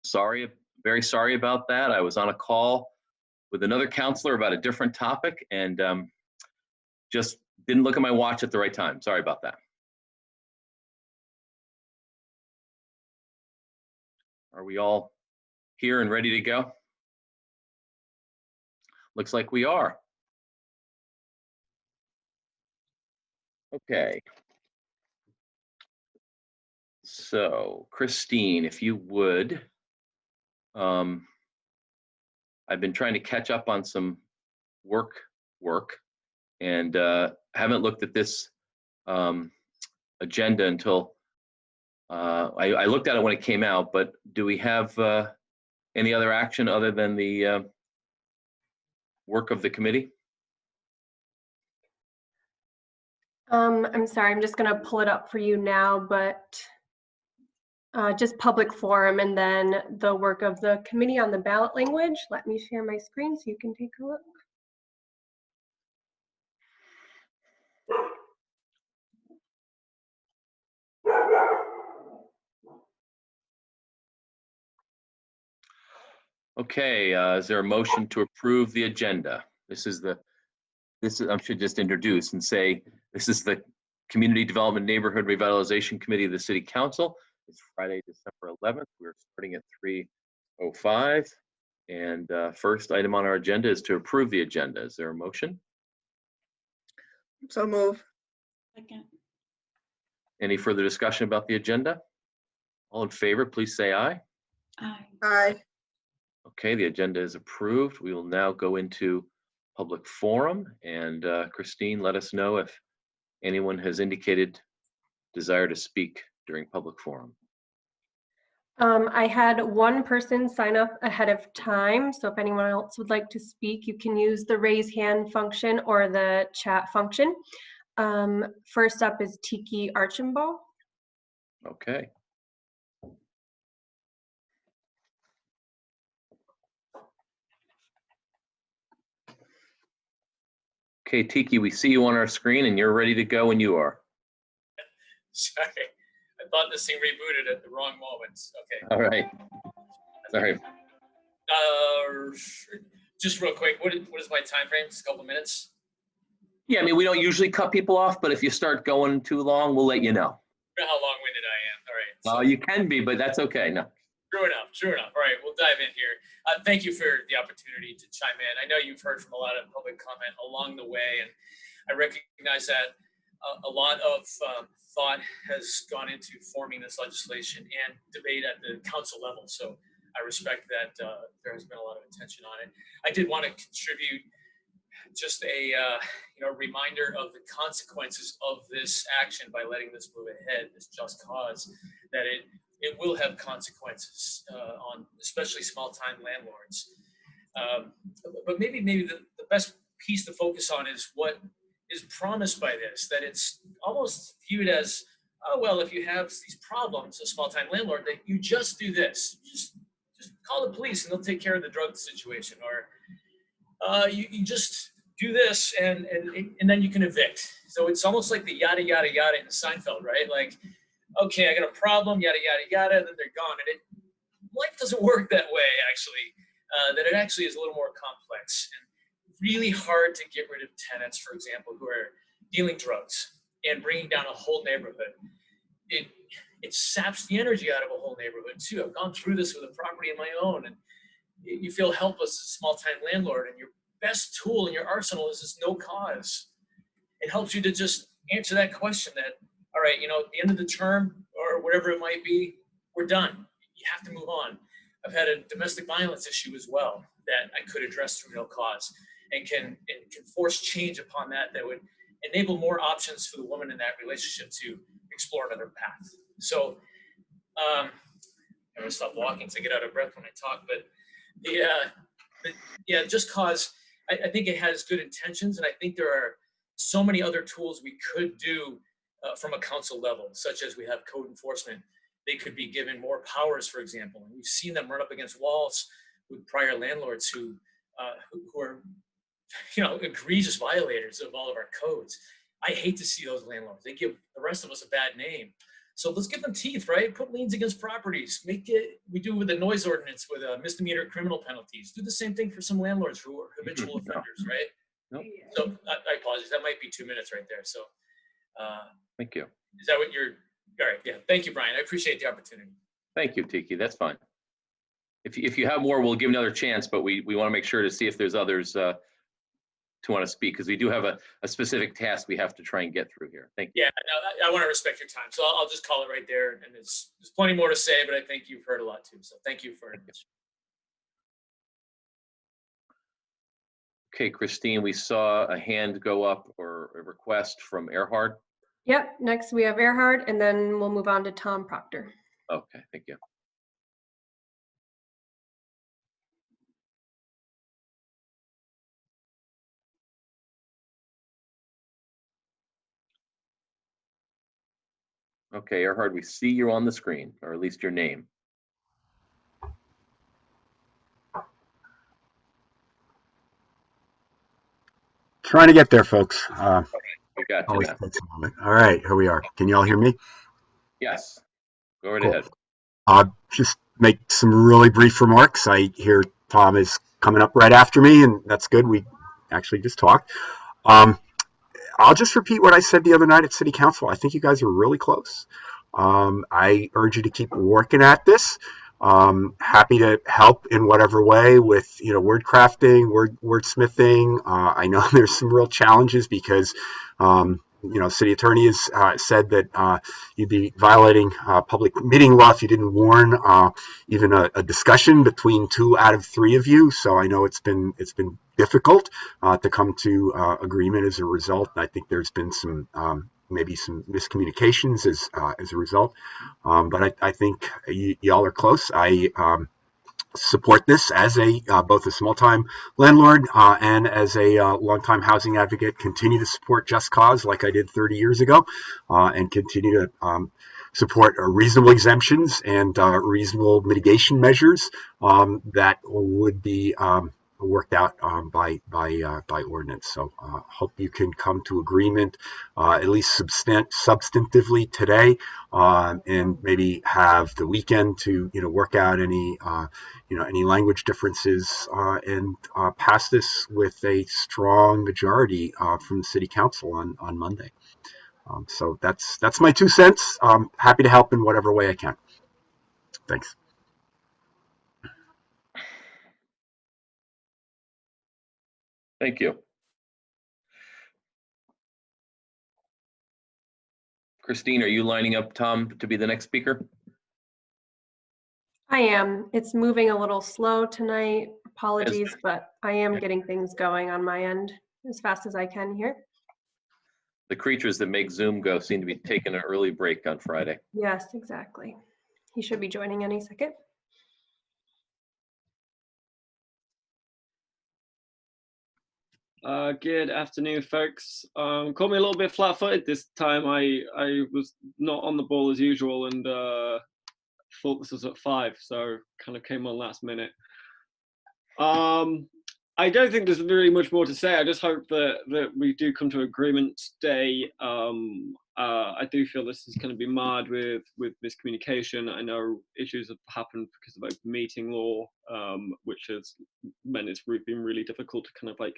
Sorry, very sorry about that. I was on a call with another counselor about a different topic and just didn't look at my watch at the right time. Sorry about that. Are we all here and ready to go? Looks like we are. Okay. So, Christine, if you would, I've been trying to catch up on some work, and haven't looked at this agenda until I looked at it when it came out. But do we have any other action other than the work of the committee? I'm sorry, I'm just going to pull it up for you now, but just public forum and then the work of the committee on the ballot language. Let me share my screen so you can take a look. Okay, is there a motion to approve the agenda? I should just introduce and say, this is the Community Development Neighborhood Revitalization Committee of the City Council. It's Friday, December 11th. We're starting at 3:05. And first item on our agenda is to approve the agenda. Is there a motion? So move. Second. Any further discussion about the agenda? All in favor, please say aye. Aye. Aye. Okay, the agenda is approved. We will now go into public forum. And Christine, let us know if anyone has indicated desire to speak during public forum. I had one person sign up ahead of time, so if anyone else would like to speak, you can use the raise hand function or the chat function. First up is Tiki Archambault. Okay. Okay, Tiki, we see you on our screen and you're ready to go when you are. Sorry, I thought this thing rebooted at the wrong moment. Okay. All right. Sorry. Just real quick, what is my time frame? Just a couple minutes? Yeah, I mean, we don't usually cut people off, but if you start going too long, we'll let you know. You know how long-winded I am. All right. So, You can be, but that's okay. No. True enough. All right, we'll dive in here. Thank you for the opportunity to chime in. I know you've heard from a lot of public comment along the way, and I recognize that a lot of thought has gone into forming this legislation and debate at the council level. So I respect that there has been a lot of attention on it. I did want to contribute just a reminder of the consequences of this action by letting this move ahead, this just cause, that it will have consequences on especially small-time landlords. But maybe the best piece to focus on is what is promised by this, that it's almost viewed as, oh, well, if you have these problems, a small-time landlord, that you just do this. Just call the police and they'll take care of the drug situation. Or you just do this and then you can evict. So it's almost like the yada, yada, yada in Seinfeld, right? Like, okay, I got a problem, yada, yada, yada, and then they're gone. And life doesn't work that way, actually. That it actually is a little more complex and really hard to get rid of tenants, for example, who are dealing drugs and bringing down a whole neighborhood. It saps the energy out of a whole neighborhood, too. I've gone through this with a property of my own, and you feel helpless as a small-time landlord, and your best tool in your arsenal is this no cause. It helps you to just answer that question that, all right, at the end of the term or whatever it might be, we're done. You have to move on. I've had a domestic violence issue as well that I could address through no cause and can force change upon that would enable more options for the woman in that relationship to explore another path. So I'm gonna stop walking to get out of breath when I talk, but just cause, I think it has good intentions, and I think there are so many other tools we could do from a council level, such as we have code enforcement. They could be given more powers, for example. And we've seen them run up against walls with prior landlords who are, egregious violators of all of our codes. I hate to see those landlords. They give the rest of us a bad name. So let's give them teeth, right? Put liens against properties. Make it, we do with the noise ordinance with misdemeanor criminal penalties. Do the same thing for some landlords who are habitual offenders, right? Nope. So I apologize. That might be 2 minutes right there. So Thank you. is that what you're, all right, yeah. Thank you, Brian. I appreciate the opportunity. Thank you, Tiki. That's fine. If you have more, we'll give another chance, but we want to make sure to see if there's others to want to speak, because we do have a specific task we have to try and get through here. Thank you. Yeah, no, I want to respect your time. So I'll just call it right there. And there's plenty more to say, but I think you've heard a lot too. So thank you for it. Okay, Christine, we saw a hand go up or a request from Erhard. Yep, next we have Erhard, and then we'll move on to Tom Proctor. Okay, thank you. Okay, Erhard, we see you on the screen, or at least your name. Trying to get there, folks. We got you Always now. takes a moment. All right, here we are. Can you all hear me? Yes, go right Cool. ahead. Just make some really brief remarks. I hear Tom is coming up right after me, and that's good. We actually just talked. I'll just repeat what I said the other night at City Council. I think you guys are really close. I urge you to keep working at this. Happy to help in whatever way with, word crafting, wordsmithing. I know there's some real challenges because, city attorney has said that you'd be violating public meeting law if you didn't warn even a discussion between 2 out of 3 of you. So I know it's been difficult to come to agreement as a result. I think there's been some maybe some miscommunications as a result. But I think y'all are close. I support this as a both a small-time landlord and as a long-time housing advocate. Continue to support Just Cause like I did 30 years ago, and continue to support reasonable exemptions and reasonable mitigation measures that would be worked out by ordinance. So hope you can come to agreement at least substantively today, and maybe have the weekend to work out any any language differences and pass this with a strong majority from the City Council on Monday. So that's my 2 cents. Happy to help in whatever way I can. Thanks. Thank you. Christine, are you lining up Tom to be the next speaker? I am. It's moving a little slow tonight. Apologies, but I am getting things going on my end as fast as I can here. The creatures that make Zoom go seem to be taking an early break on Friday. Yes, exactly. He should be joining any second. Good afternoon, folks. Caught me a little bit flat-footed this time. I was not on the ball as usual and thought this was at 5, so kind of came on last minute. I don't think there's really much more to say. I just hope that we do come to agreement today. I do feel this is going to be marred with miscommunication. I know issues have happened because of open meeting law, which has meant it's been really difficult to kind of like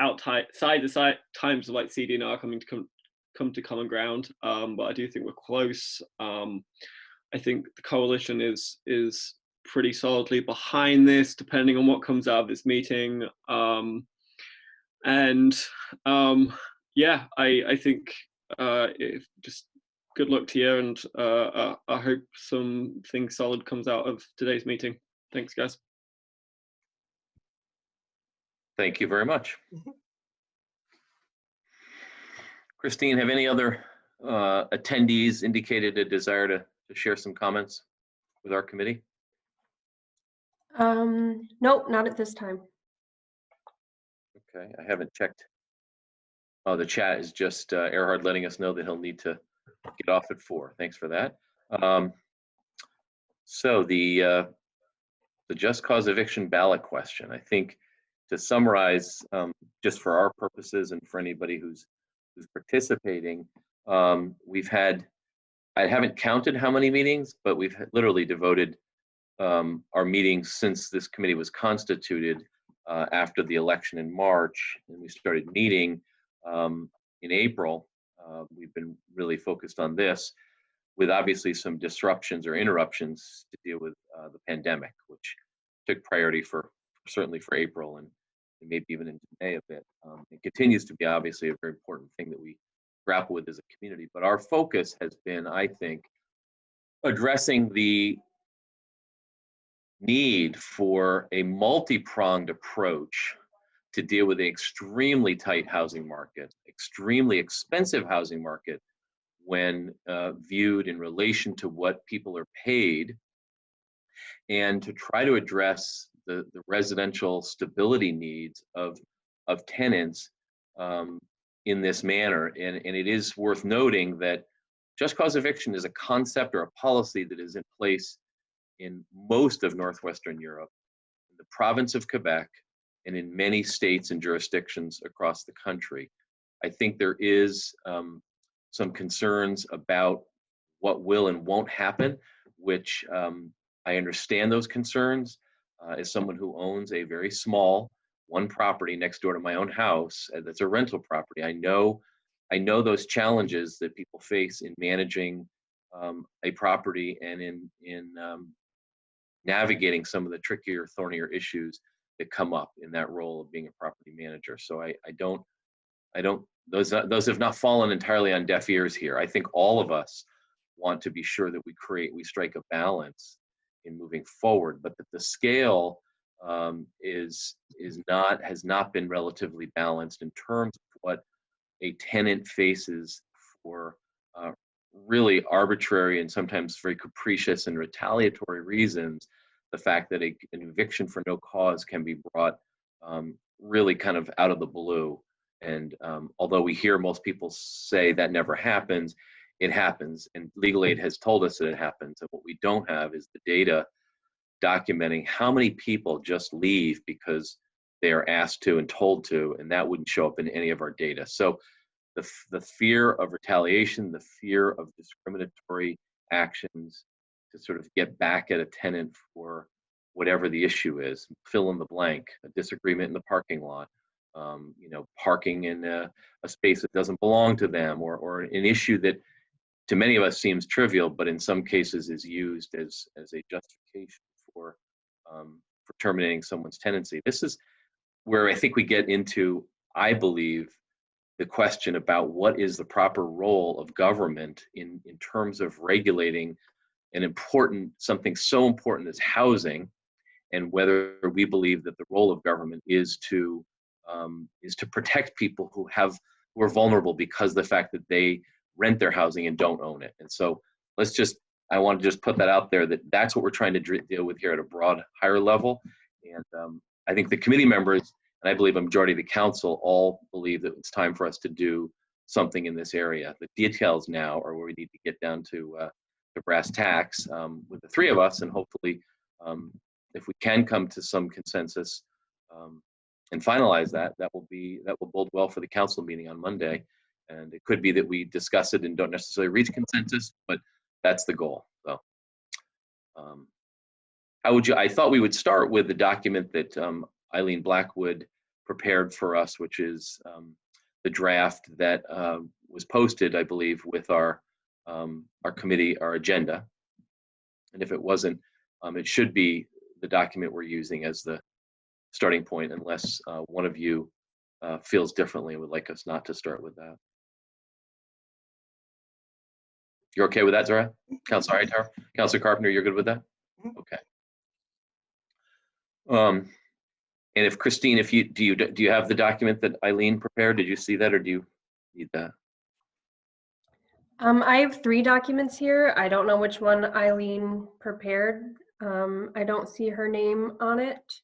outside the times of like CDNR coming to come to common ground. But I do think we're close. I think the coalition is pretty solidly behind this, depending on what comes out of this meeting. Yeah, I think just good luck to you, and I hope something solid comes out of today's meeting. Thanks, guys. Thank you very much. Christine, have any other attendees indicated a desire to share some comments with our committee? Nope, not at this time. Okay, I haven't checked. Oh, the chat is just Erhard letting us know that he'll need to get off at 4. Thanks for that. So the just cause eviction ballot question, I think, to summarize, just for our purposes and for anybody who's participating, we've had I haven't counted how many meetings, but we've literally devoted our meetings since this committee was constituted after the election in March, and we started meeting in April. We've been really focused on this, with obviously some disruptions or interruptions to deal with the pandemic, which took priority for certainly for April and maybe even into May a bit. It continues to be obviously a very important thing that we grapple with as a community. But our focus has been, I think, addressing the need for a multi-pronged approach to deal with the extremely tight housing market, extremely expensive housing market when viewed in relation to what people are paid, and to try to address the residential stability needs of tenants in this manner. And it is worth noting that just cause eviction is a concept or a policy that is in place in most of Northwestern Europe, in the province of Quebec, and in many states and jurisdictions across the country. I think there is some concerns about what will and won't happen, which I understand those concerns. As someone who owns a very small one property next door to my own house, that's a rental property, I know those challenges that people face in managing a property and in navigating some of the trickier, thornier issues that come up in that role of being a property manager. So I don't those have not fallen entirely on deaf ears here. I think all of us want to be sure that we strike a balance in moving forward, but that the scale has not been relatively balanced in terms of what a tenant faces for really arbitrary and sometimes very capricious and retaliatory reasons. The fact that an eviction for no cause can be brought really kind of out of the blue. And although we hear most people say that never happens, it happens. And Legal Aid has told us that it happens. And what we don't have is the data documenting how many people just leave because they are asked to and told to, and that wouldn't show up in any of our data. So the fear of retaliation, the fear of discriminatory actions to sort of get back at a tenant for whatever the issue is, fill in the blank, a disagreement in the parking lot, parking in a space that doesn't belong to them, or an issue that to many of us seems trivial, but in some cases is used as a justification for terminating someone's tenancy. This is where I think we get into, I believe, the question about what is the proper role of government in terms of regulating something so important as housing, and whether we believe that the role of government is to protect people who are vulnerable because of the fact that they rent their housing and don't own it. And so I want to just put that out there, that's what we're trying to deal with here at a broad, higher level. And I think the committee members, and I believe a majority of the council, all believe that it's time for us to do something in this area. The details now are where we need to get down to brass tacks with the three of us, and hopefully if we can come to some consensus and finalize that will bode well for the council meeting on Monday. And it could be that we discuss it and don't necessarily reach consensus, but that's the goal. So I thought we would start with the document that Eileen Blackwood prepared for us, which is the draft that was posted, I believe, with our committee, our agenda. And if it wasn't, it should be the document we're using as the starting point, unless one of you feels differently and would like us not to start with that. You're okay with that, Zara? Councilor Hightower? Councilor Carpenter, you're good with that? Okay. And if Christine, do you have the document that Eileen prepared? Did you see that, or do you need that? I have 3 documents here. I don't know which one Eileen prepared. I don't see her name on it.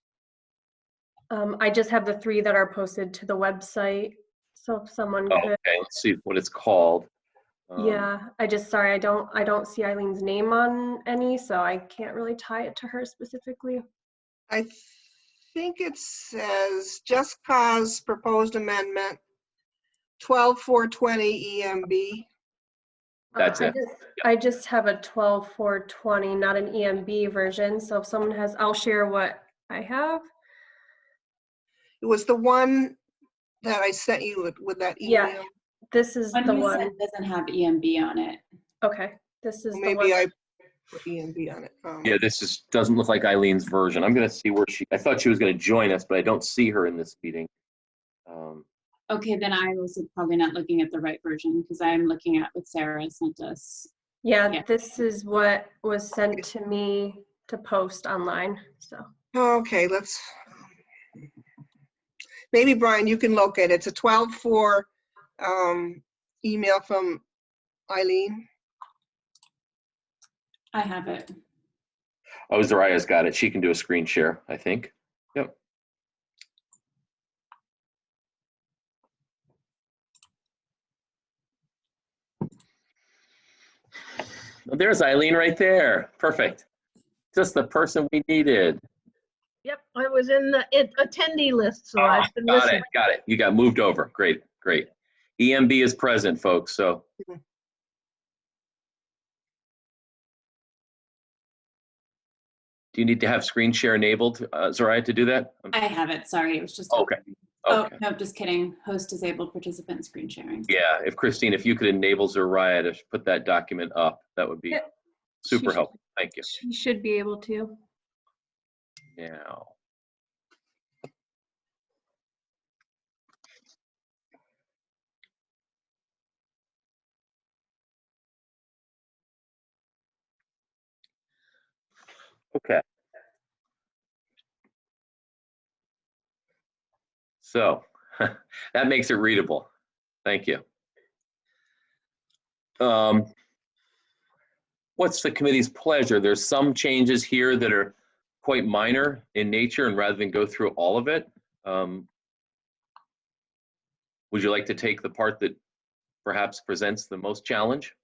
I just have the 3 that are posted to the website. So if someone could. Okay, let's see what it's called. Yeah, I don't see Eileen's name on any, so I can't really tie it to her specifically. I think it says Just Cause Proposed Amendment 12420 EMB. That's it. I just have a 12/4/20, not an EMB version. So if someone has, I'll share what I have. It was the one that I sent you with that Yeah. email. This is One the we one. sent doesn't have EMB on it. Okay, this is the Maybe one. I put EMB on it. Yeah, this doesn't look like Eileen's version. I'm gonna see where I thought she was gonna join us, but I don't see her in this meeting. Okay, then I was probably not looking at the right version because I'm looking at what Sarah sent us. Yeah, Yeah. this is what was sent to me to post online. So Okay, maybe Brian, you can locate it. It's a 12/4 email from Eileen. I have it. Oh, Zariah's got it. She can do a screen share, I think. Yep. Well, there's Eileen right there. Perfect. Just the person we needed. Yep, I was in the attendee list, so Ah, I've been got listening. it. Got it. You got moved over. Great. Great. EMB is present, folks. So do you need to have screen share enabled, Zariah, to do that? I have it. Sorry, it was just. Okay. Oh, Okay. no, just kidding. Host disabled participant screen sharing. Yeah, if Christine, if you could enable Zariah to put that document up, that would be Yep. super She helpful. Thank you. she should be able to. Now. Okay. So that makes it readable. Thank you. What's the committee's pleasure? There's some changes here that are quite minor in nature, and rather than go through all of it, would you like to take the part that perhaps presents the most challenge?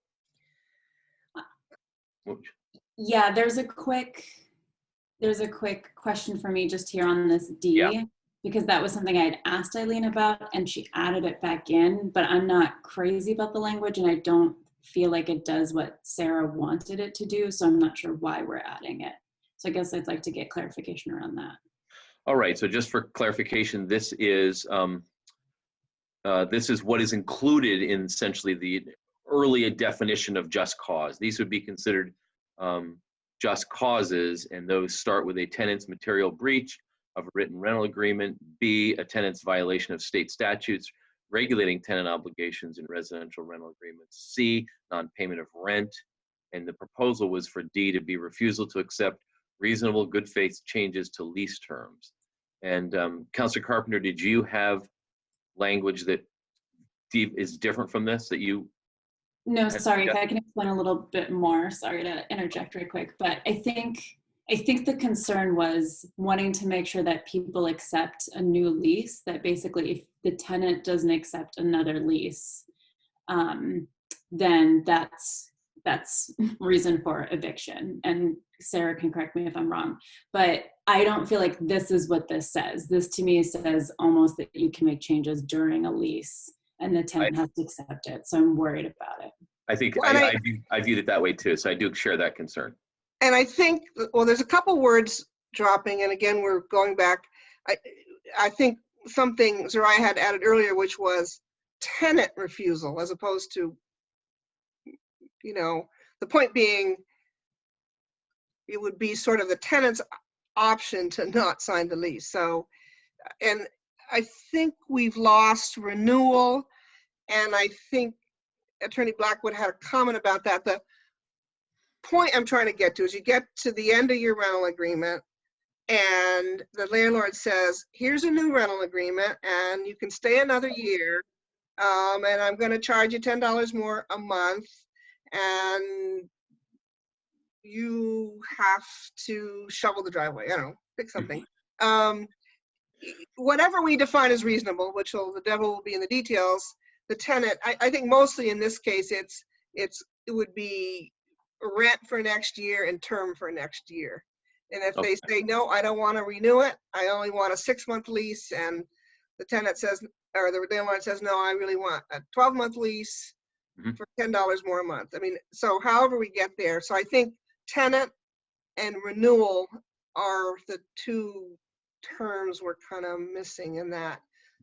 Yeah, there's a quick question for me just here on this D, Yeah. because that was something I had asked Eileen about and she added it back in, but I'm not crazy about the language and I don't feel like it does what Sarah wanted it to do, so I'm not sure why we're adding it. So I guess I'd like to get clarification around that. All right, so just for clarification, this is what is included in essentially the early definition of just cause. These would be considered just causes, and those start with a tenant's material breach of a written rental agreement, B, a tenant's violation of state statutes regulating tenant obligations in residential rental agreements, C, non-payment of rent, and the proposal was for D to be refusal to accept reasonable good faith changes to lease terms. And Councilor Carpenter, did you have language that is different from this that you? No, sorry, if I can explain a little bit more, sorry to interject right quick, but I think the concern was wanting to make sure that people accept a new lease, that basically if the tenant doesn't accept another lease, then that's reason for eviction. And Sarah can correct me if I'm wrong, but I don't feel like this is what this says. This to me says almost that you can make changes during a lease and the tenant has to accept it. So I'm worried about it. I think Well, I viewed it that way too, so I do share that concern. And I think, well, there's a couple words dropping, and again, we're going back. I think something Zariah had added earlier, which was tenant refusal, as opposed to, the point being, it would be sort of the tenant's option to not sign the lease. So, and I think we've lost renewal, and I think Attorney Blackwood had a comment about that. The point I'm trying to get to is you get to the end of your rental agreement and the landlord says, here's a new rental agreement and you can stay another year, and I'm going to charge you $10 more a month, and you have to shovel the driveway. I don't know, pick something. Whatever we define as reasonable, which the devil will be in the details, the tenant, I think mostly in this case, it would be rent for next year and term for next year. And if they say, no, I don't want to renew it, I only want a 6-month lease, and the tenant says, or the landlord says, no, I really want a 12-month lease, Mhm. for $10 more a month. I mean, so however we get there. So I think tenant and renewal are the two terms we're kind of missing in that.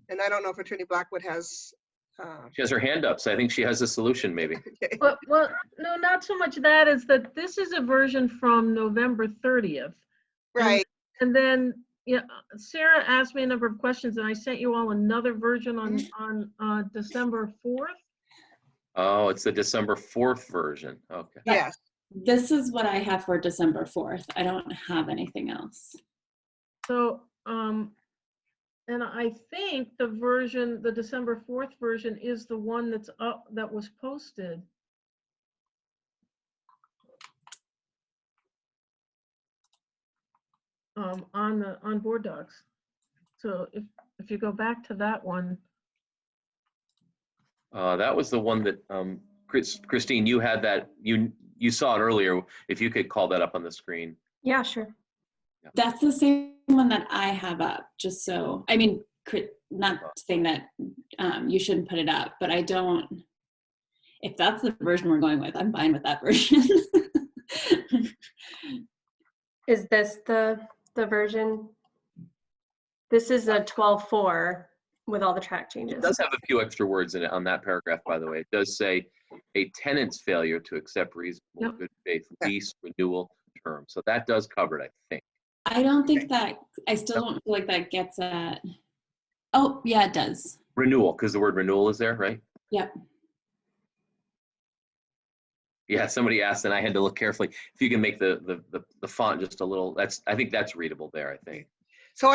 And I don't know if Attorney Blackwood has. She has her hand up, so I think she has a solution maybe. Okay. Well, no, not so much that, is that this is a version from November 30th. Right. And then, yeah, Sarah asked me a number of questions, and I sent you all another version on December 4th. Oh, it's the December 4th version. Okay. Yes. This is what I have for December 4th. I don't have anything else. So, and I think the version, the December 4th version is the one that's up, that was posted. On Board Docs. So if you go back to that one, That was the one that, Christine, you had that, you saw it earlier. If you could call that up on the screen. Yeah, sure. That's the same one that I have up, just so, I mean, not saying that you shouldn't put it up, but I don't, if that's the version we're going with, I'm fine with that version. Is this the version? This is a 12.4 with all the track It changes. does have a few extra words in it on that paragraph, by the way. It does say a tenant's failure to accept reasonable Yep. good faith lease renewal term. So that does cover it, I think. I don't think that, I still don't feel like that gets at, oh, yeah, it does. Renewal, because the word renewal is there, right? Yep. Yeah, somebody asked, and I had to look carefully. If you can make the font just a little, I think that's readable there, I think. So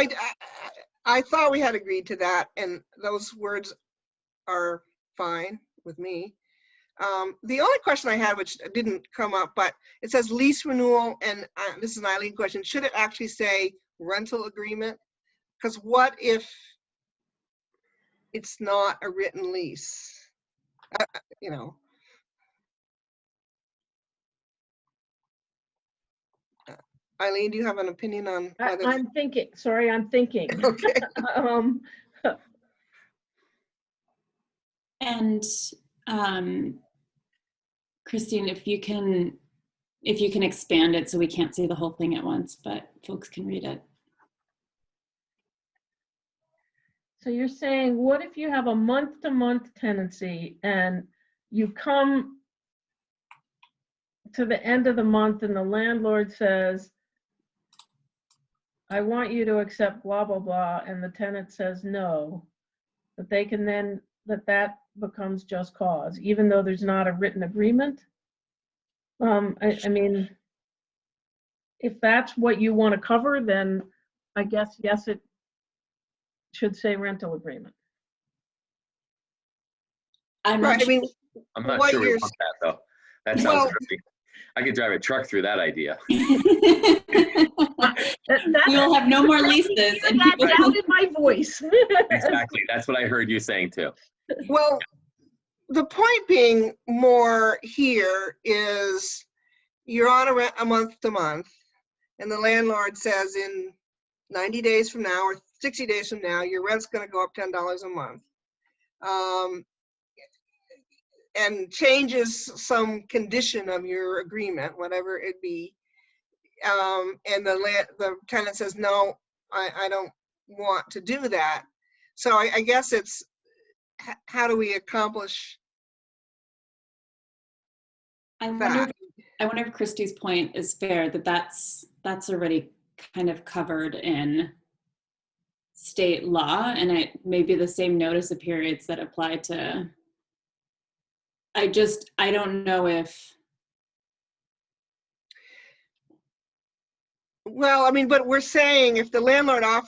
I thought we had agreed to that, and those words are fine with me. The only question I had, which didn't come up, but it says lease renewal, and this is an Eileen question. Should it actually say rental agreement? Because what if it's not a written lease? You know. Eileen, do you have an opinion on whether? I'm thinking, sorry, I'm thinking. Okay. And Christine, if you can expand it so we can't see the whole thing at once, but folks can read it. So you're saying, what if you have a month-to-month tenancy and you come to the end of the month and the landlord says, I want you to accept blah, blah, blah, and the tenant says no, that they can then, that becomes just cause, even though there's not a written agreement? I mean, if that's what you want to cover, then I guess, yes, it should say rental agreement. I'm Right. not I mean, I'm not what sure we you're- want that, though. That sounds Well- really, I could drive a truck through that idea. We'll have no more leases. And That people down in my voice. Exactly. That's what I heard you saying, too. well, the point being more here is you're on a month to month, and the landlord says in 90 days from now or 60 days from now, your rent's going to go up $10 a month. And changes some condition of your agreement, whatever it be. And the tenant says, no, I don't want to do that. So I guess it's, how do we accomplish I that? wonder if Christie's point is fair, that that's already kind of covered in state law, and it may be the same notice of periods that apply to. I don't know if. Well, I mean, but we're saying if the landlord well,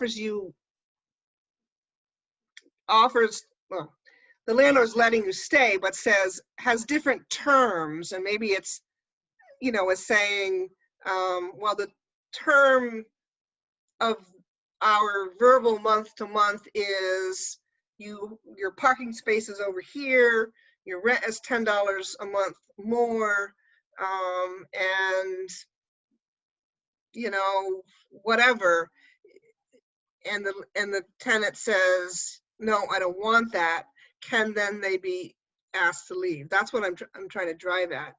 the landlord's letting you stay, but has different terms, and maybe it's, is saying, well, the term of our verbal month to month is your parking space is over here, your rent is $10 a month more, and whatever, and the tenant says, no, I don't want that, can then they be asked to leave. That's what I'm trying to drive at.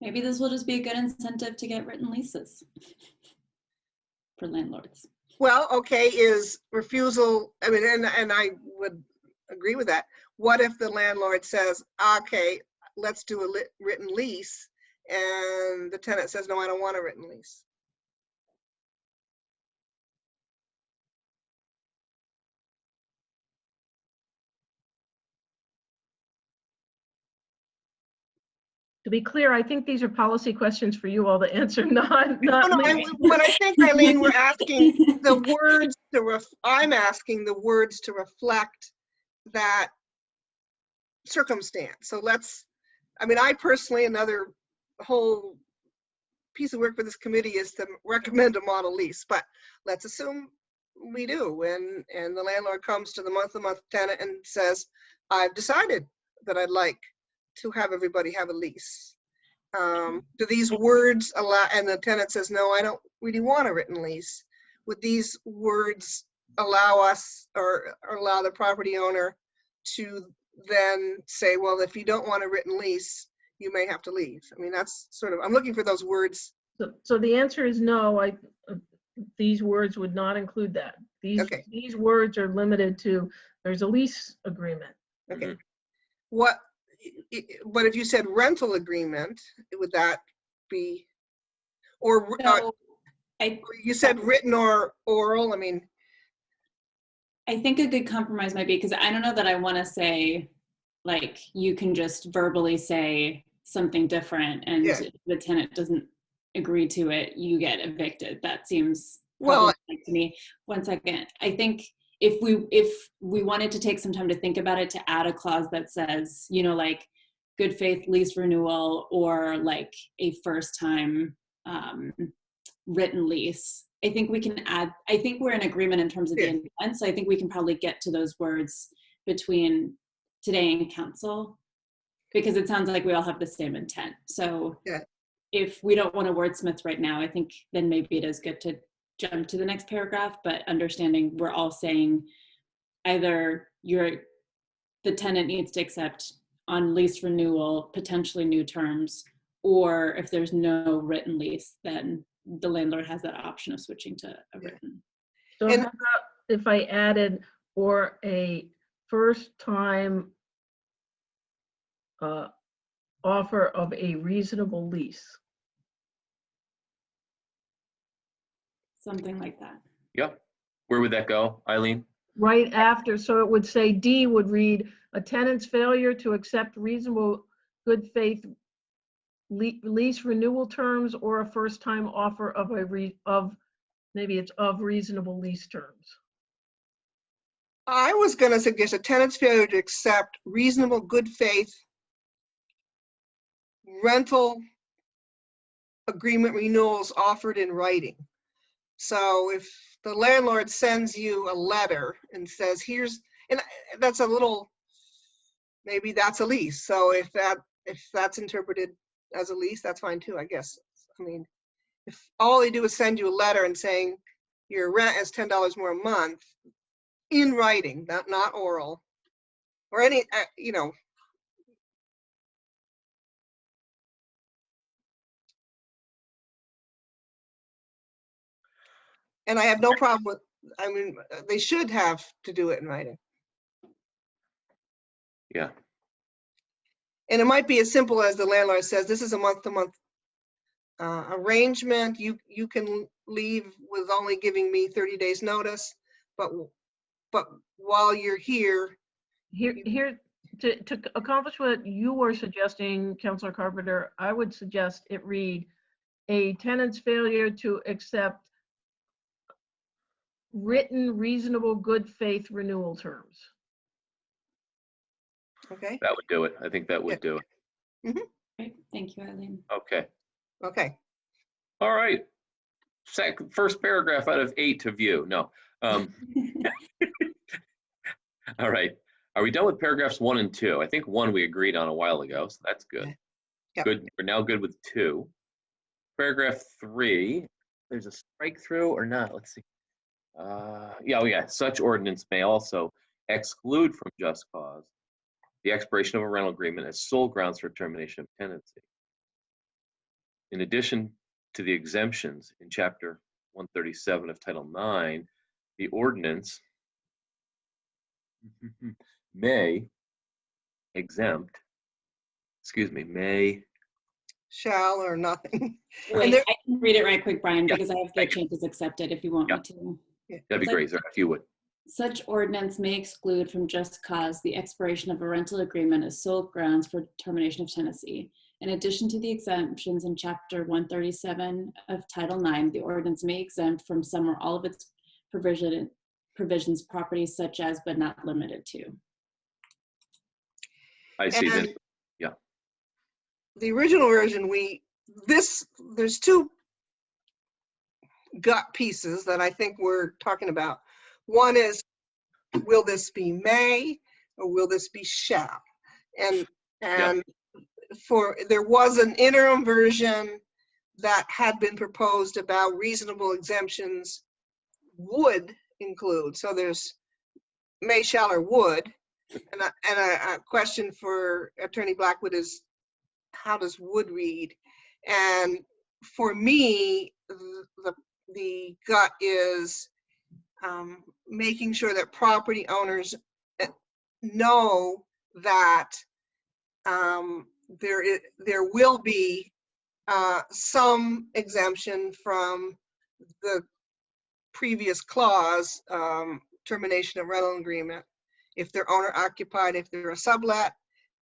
Maybe this will just be a good incentive to get written leases for landlords. Well, okay, is refusal, I mean, and I would agree with that. What if the landlord says, okay, let's do a written lease, and the tenant says, no, I don't want a written lease? To be clear, I think these are policy questions for you all to answer, not No, me. but I think, Eileen, we're asking the words I'm asking the words to reflect that circumstance. So I mean, I personally, another whole piece of work for this committee is to recommend a model lease, but let's assume we do, and the landlord comes to the month-to-month tenant and says, I've decided that I'd like to have everybody have a lease. Do these words allow, and the tenant says, no, I don't really want a written lease. Would these words allow us or allow the property owner to then say, well, if you don't want a written lease, you may have to leave? I mean, that's sort of, I'm looking for those words. So the answer is no. These words would not include that. Okay. These words are limited to, there's a lease agreement. Okay. But if you said rental agreement, would that be, or So you said written or oral? I mean, I think a good compromise might be, because I don't know that I want to say, like, you can just verbally say something different, and Yeah. if the tenant doesn't agree to it, you get evicted. That seems well, problematic to me. One second. I think if we wanted to take some time to think about it, to add a clause that says, you know, like good faith lease renewal, or like a first time written lease, I think we can add, I think we're in agreement in terms of the intent, so I think we can probably get to those words between today and council, because it sounds like we all have the same intent. So if we don't want to wordsmith right now, I think then maybe it is good to jump to the next paragraph, but understanding we're all saying either the tenant needs to accept on lease renewal, potentially new terms, or if there's no written lease, then the landlord has that option of switching to a written. So how about if I added, or a first time offer of a reasonable lease? Something like that. Yep. Where would that go, Eileen? Right after, so it would say, D would read, a tenant's failure to accept reasonable good faith lease renewal terms, or a first time offer of maybe it's of reasonable lease terms. I was going to suggest a tenant's failure to accept reasonable good faith rental agreement renewals offered in writing. So if the landlord sends you a letter and says, here's, and that's a little, maybe that's a lease. So if that's interpreted as a lease, that's fine too, I guess. I mean, if all they do is send you a letter and saying your rent is $10 more a month in writing, not oral, or any, you know. And I have no problem with, I mean, they should have to do it in writing. Yeah. And it might be as simple as the landlord says, this is a month-to-month arrangement. You can leave with only giving me 30 days notice, but while you're here. Here to accomplish what you were suggesting, Councilor Carpenter, I would suggest it read, a tenant's failure to accept written reasonable good faith renewal terms. Okay. That would do it. I think that would do it. Mm-hmm. Great. Thank you, Eileen. Okay. Okay. All right. First paragraph out of 8 to view. No. All right. Are we done with paragraphs 1 and 2? I think 1 we agreed on a while ago, so that's good. Yep. Good. We're now good with 2. Paragraph 3, there's a strike through or not? Let's see. Yeah, we got such ordinance may also exclude from just cause the expiration of a rental agreement as sole grounds for termination of tenancy. In addition to the exemptions in Chapter 137 of Title IX, the ordinance may exempt, may, Shall or nothing. Wait, there- I can read it right quick, Brian, Yeah, because I have the thank you. changes accepted if you want Yeah. me to. that'd be great, Zara, if you would. Such ordinance may exclude from just cause the expiration of a rental agreement as sole grounds for termination of tenancy. In addition to the exemptions in Chapter 137 of Title IX, the ordinance may exempt from some or all of its provisions properties such as but not limited to. I see this. And the original version, there's two gut pieces that I think we're talking about. One is, will this be may or will this be shall? And there was an interim version that had been proposed about reasonable exemptions would include. So there's may, shall, or would. And a question for Attorney Blackwood is, how does would read? And for me, the gut is making sure that property owners know that there will be some exemption from the previous clause, termination of rental agreement, if they're owner occupied, if they're a sublet,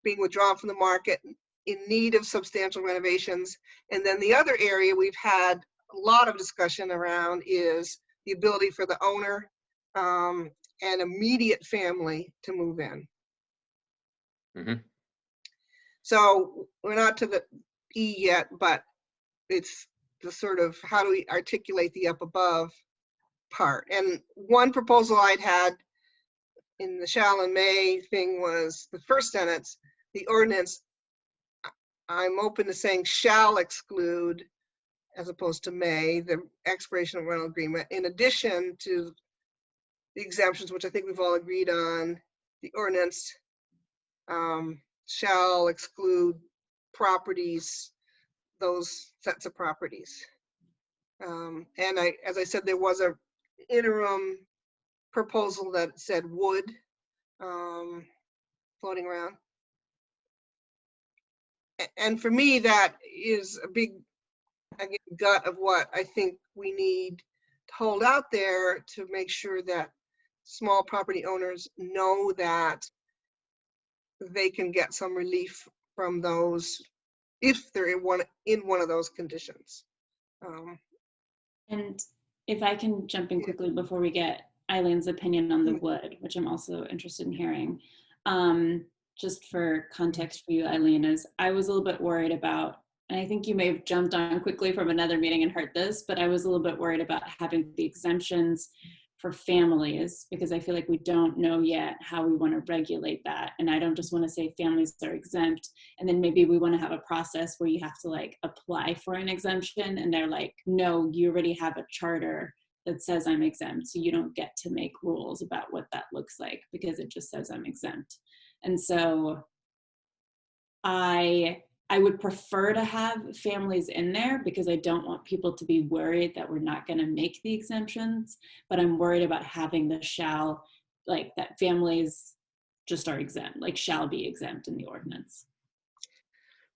being withdrawn from the market, in need of substantial renovations. And then the other area we've had a lot of discussion around is the ability for the owner and immediate family to move in. Mhm. So we're not to the E yet, but it's the sort of how do we articulate the up above part. And one proposal I'd had in the shall and may thing was the first sentence, the ordinance, I'm open to saying shall exclude, as opposed to may, the expiration of rental agreement. In addition to the exemptions, which I think we've all agreed on, the ordinance shall exclude properties, those sets of properties. And as I said, there was a interim proposal that said would floating around. And for me, that is a big, again, gut of what I think we need to hold out there to make sure that small property owners know that they can get some relief from those if they're in one of those conditions. And if I can jump in quickly before we get Eileen's opinion on the wood, which I'm also interested in hearing. Just for context for you, Eileen, is I was a little bit worried about, and I think you may have jumped on quickly from another meeting and heard this, but I was a little bit worried about having the exemptions for families, because I feel like we don't know yet how we want to regulate that. And I don't just want to say families are exempt, and then maybe we want to have a process where you have to like apply for an exemption and they're like, no, you already have a charter that says I'm exempt, so you don't get to make rules about what that looks like because it just says I'm exempt. And so I would prefer to have families in there because I don't want people to be worried that we're not going to make the exemptions, but I'm worried about having the shall, like that families just are exempt, like shall be exempt in the ordinance.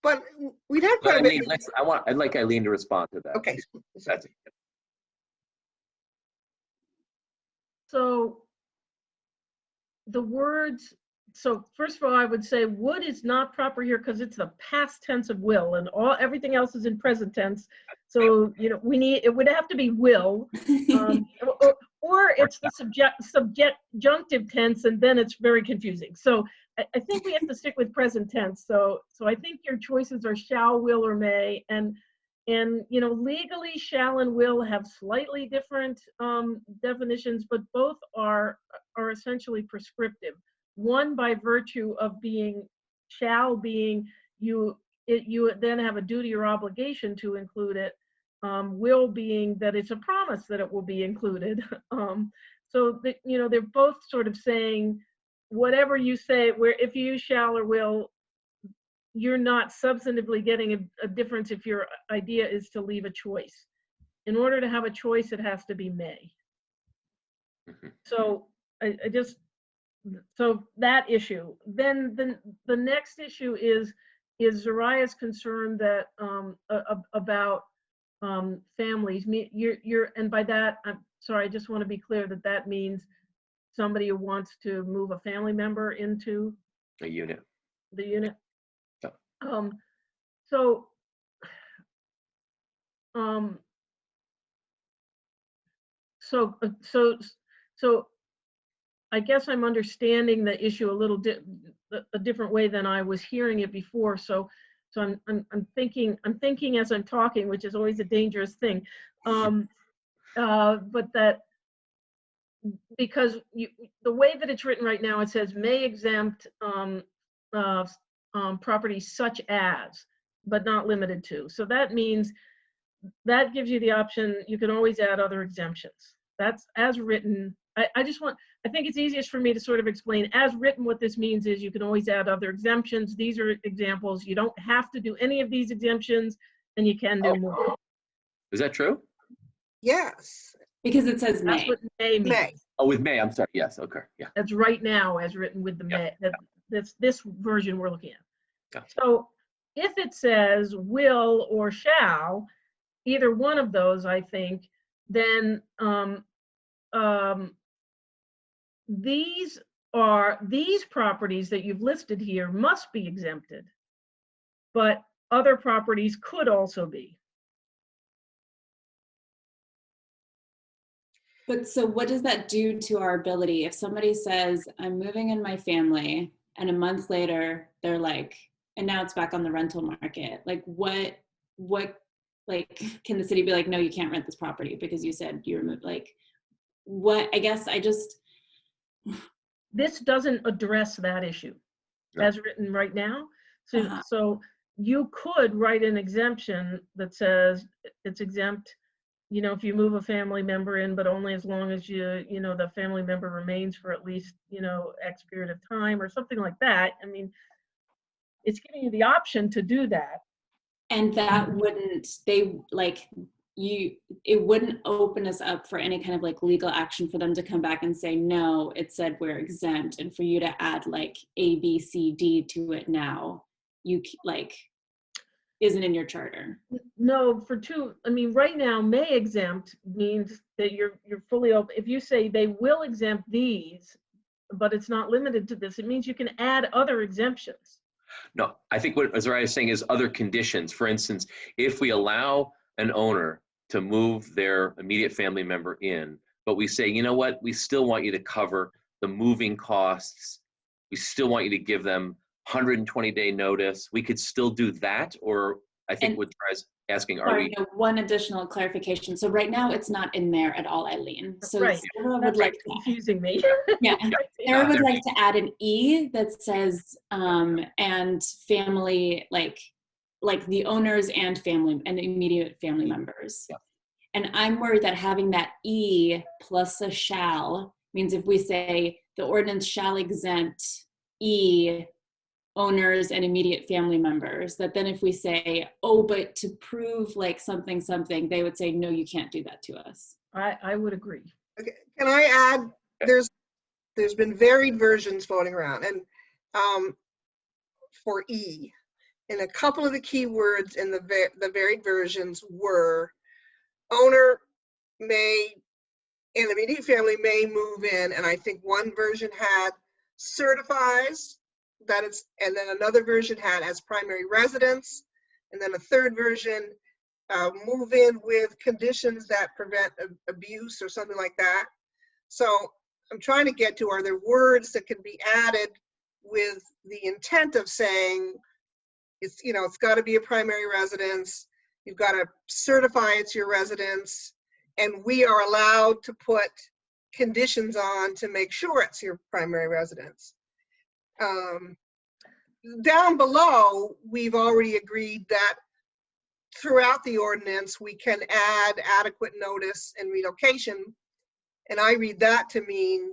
But we'd have But quite I a mean, bit. I'd like Eileen to respond to that. Okay. That's So the words, so first of all, I would say would is not proper here because it's the past tense of will, and everything else is in present tense. So, you know, it would have to be will, or it's the subjunctive tense, and then it's very confusing. So I think we have to stick with present tense. So I think your choices are shall, will, or may, and you know, legally shall and will have slightly different definitions, but both are essentially prescriptive. One by virtue of being shall being you then have a duty or obligation to include it. Will being that it's a promise that it will be included. So that, you know, they're both sort of saying whatever you say, where if you shall or will, you're not substantively getting a difference if your idea is to leave a choice. In order to have a choice, it has to be may. Mhm. So I just, so that issue. Then the next issue is Zariah's concern that about families. You're, and by that, I'm sorry, I just want to be clear that that means somebody who wants to move a family member into A unit. the unit. Yeah. So, um, so I guess I'm understanding the issue a different way than I was hearing it before. So I'm thinking as I'm talking, which is always a dangerous thing. But that, because the way that it's written right now, it says may exempt properties such as, but not limited to. So that means that gives you the option, you can always add other exemptions. That's as written. I think it's easiest for me to sort of explain as written. What this means is you can always add other exemptions. These are examples. You don't have to do any of these exemptions, and you can do more. Is that true? Yes, Because it says That's may. what may means. may. Oh, with May, I'm sorry. Yes, okay, yeah. That's right now as written with the may. That's this version we're looking at. Gotcha. So if it says will or shall, either one of those, I think, then these properties that you've listed here must be exempted, but other properties could also be. But so what does that do to our ability? If somebody says, I'm moving in my family, and a month later they're like, and now it's back on the rental market, like what, like, can the city be like, no, you can't rent this property because you said you removed, like, what, I guess I just. This doesn't address that issue No. as written right now. So you could write an exemption that says it's exempt, you know, if you move a family member in, but only as long as you know, the family member remains for at least, you know, X period of time or something like that. I mean, it's giving you the option to do that. And that wouldn't, they like, it wouldn't open us up for any kind of like legal action for them to come back and say, no, it said we're exempt, and for you to add like A, B, C, D to it now, you like, isn't in your charter. No, I mean, right now, may exempt means that you're fully open. If you say they will exempt these, but it's not limited to this, it means you can add other exemptions. No, I think what Azariah is saying is other conditions. For instance, if we allow an owner to move their immediate family member in, but we say, you know what, we still want you to cover the moving costs. We still want you to give them 120-day notice. We could still do that, or I think what Zariah's asking, are Sorry, we? no, one additional clarification. So right now it's not in there at all, Eileen. So Right. Sarah would That's like confusing me. yeah. Sarah would there. like to add an E that says, and family, like the owners and family and immediate family members. Yeah. And I'm worried that having that E plus a shall means if we say the ordinance shall exempt E, owners and immediate family members, that then if we say, oh, but to prove like something, they would say, no, you can't do that to us. I would agree. Okay, can I add, there's been varied versions floating around, and for E, and a couple of the key words in the varied versions were owner may and immediate family may move in, and I think one version had certifies that it's, and then another version had as primary residence, and then a third version move in with conditions that prevent abuse or something like that. So I'm trying to get to, are there words that can be added with the intent of saying it's, you know, it's got to be a primary residence, you've got to certify it's your residence, and we are allowed to put conditions on to make sure it's your primary residence. Down below, we've already agreed that throughout the ordinance, we can add adequate notice and relocation. And I read that to mean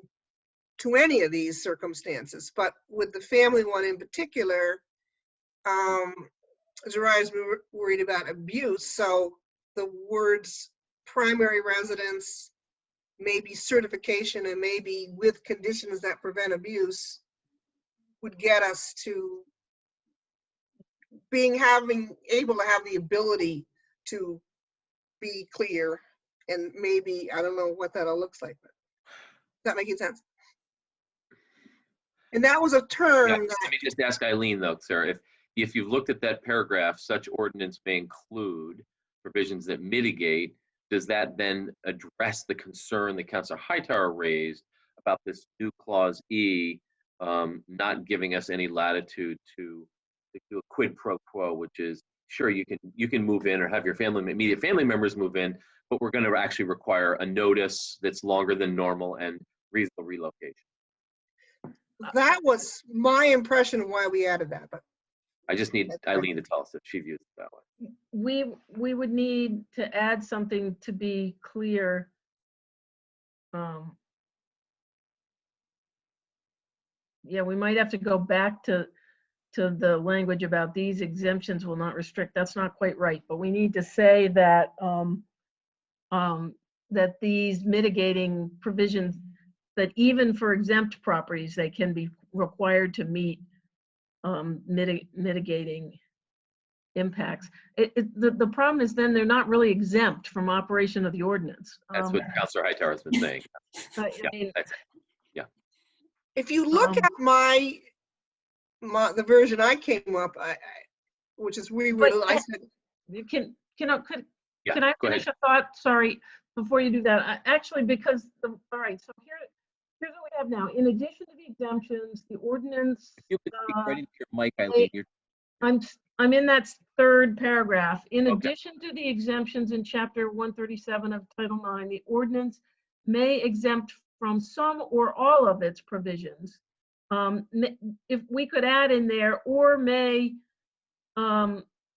to any of these circumstances, but with the family one in particular, Zariah's worried about abuse, so the words primary residence, maybe certification, and maybe with conditions that prevent abuse would get us to having able to have the ability to be clear, and maybe, I don't know what that all looks like, but is that making sense? And that was a Yeah, term that, let me just ask Eileen though, Sarah, if you've looked at that paragraph, such ordinance may include provisions that mitigate, does that then address the concern that Councilor Hightower raised about this new clause E, not giving us any latitude to do a quid pro quo, which is, sure, you can move in or have your immediate family members move in, but we're going to actually require a notice that's longer than normal and reasonable relocation. that was my impression of why we added that, but I just need Eileen to tell us if she views it that way. We would need to add something to be clear. Yeah, we might have to go back to the language about these exemptions will not restrict. That's not quite right, but we need to say that that these mitigating provisions, that even for exempt properties, they can be required to meet mitigating impacts. The problem is then they're not really exempt from operation of the ordinance. That's what Councilor Hightower has been saying. I Yeah, mean, that's it. if you look at the version I came up, which is I said, Can Yeah, I go finish ahead. a thought? Sorry, before you do that. Actually, because all right, so here's what we have now. In addition to the exemptions, the ordinance. You could speak right into your mic, Eileen. I'm in that third paragraph. In Okay. addition to the exemptions in Chapter 137 of Title IX, the ordinance may exempt from some or all of its provisions. If we could add in there, or may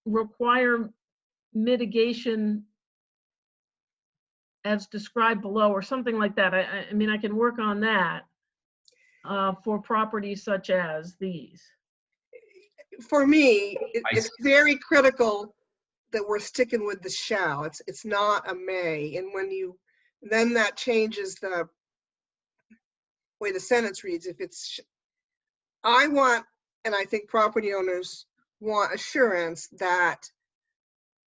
require mitigation as described below, or something like that. I mean, I can work on that for properties such as these. for me, it's very critical that we're sticking with the shall. It's not a may, and then that changes the way the sentence reads. If it's, I want, and I think property owners want assurance that